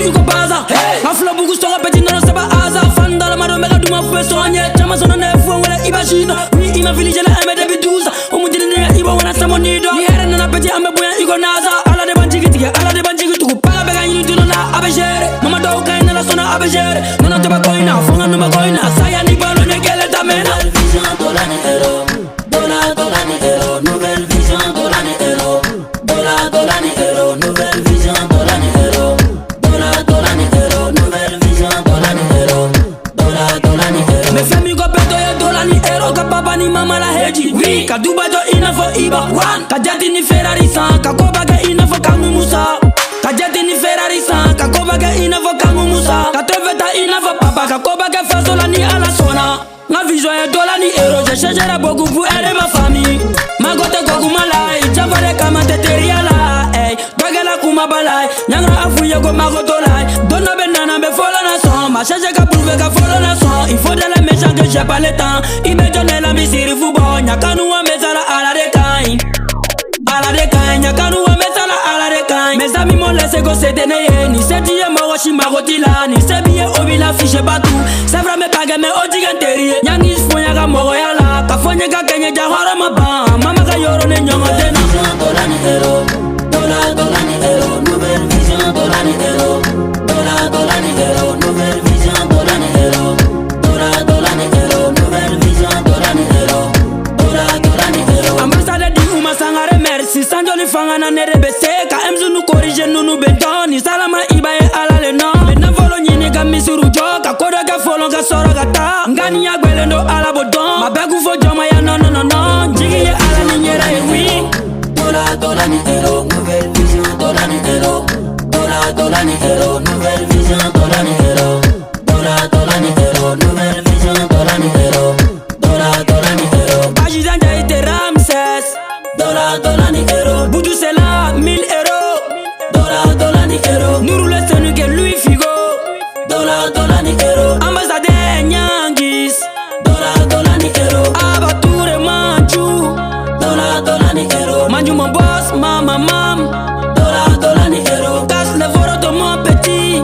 yuko baza Afla bugu stonga peti nono seba aza Fandala mado mega duma fwe soanye Chama sona nefu wala ibashino Wi ima village la eme debi duza Umudini nega iba wana samonido Ni here nana peti ame buya iko naza Ala de banjigi tige, ala de banjigi tuku Paga bega yini tuno na abejere Mama do kaina la sona abejere Nono teba koina, fonga numa koina Saya ni balo nyegele tamena Nouvelle vision dola ni hero Dola ni hero Nouvelle vision dola ni hero Dola ni hero Nouvelle vision dola ni hero Dola ni hero Nouvelle vision dola ni hero Dola ni hero Me femi go peto ye dola ni hero Ka papa ni mama la heji Oui Ka duba jo ina fo iba One Ka jati ni Ferrari san Ka koba ke ina fo kangu musa Ka jati ni Ferrari san Ka koba ke ina fo kangu musa Ka treveta ina fo papa Ka koba ke fasola ni ala sona Ma vision est dola ni hero Je chercherai beaucoup pour aider ma famille Ma gote koku malai Jamfare kama teteria la Ey Dogela kuma balai Nyangra afuye go ma gotolai Dono benana be follow na son Ma cherche ka prouver ka follow na son Il faut de les méchants que j'ai pas le temps Il me donne la misiri fubo Nyakanu wa mesala ala de kain Ala de kain Nyakanu wa mesala ala de kain Mes amis m'ont laissé go se teneye Ni se diye mawashi magotila Ni se biye obi la fiche batou C'est vrai me page me ojiganterie Nyangis fonya ka mogo yala Ka fonya ka kenye jahara maba Mama ka yoro ne nyonga tena Dola ni hero Dola ni hero Nouvelle vision dola ni hero Dola ni hero Nouvelle vision dola ni hero Dola ni hero Nouvelle vision dola ni hero Dola ni hero Ambassade di Uma Sangare merci Sanjo ni fanga na nerebe seka Emzu nu corrige nu bentoni Salama iba e ala le no Mena volo nyini ka misuru joka Koda ka folon ka soro ka ta Ngani ya gwelendo ala bodon Mabegu fo joma ya no Jigi ye ala ni nyere e wi Dola ni hero Nouvelle vision dola ni hero Dola ni hero Nouvelle vision dola ni hero Dola ni hero Nouvelle vision dola ni hero Dola ni hero Bajidan Jaite Ramses Dola ni hero Boudou Sela 1000 euros Dola ni hero Nourou le senu que Louis Figo Dola ni hero Ambassadeur Nyangis Dola ni hero Abatoure Manju Dola ni hero Manju mon boss, mama mam Dola ni hero Casse le voro de mon petit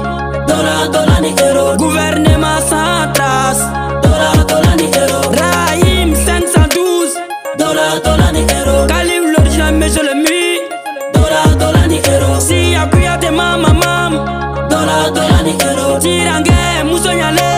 Dola ni hero Gouvernement sans trace Dola ni hero Rahim 512 Dola ni hero Calif l'original monsieur le mu Dola ni hero Si ya kuyate mama mam Dola ni hero Tirange Mousso Nyale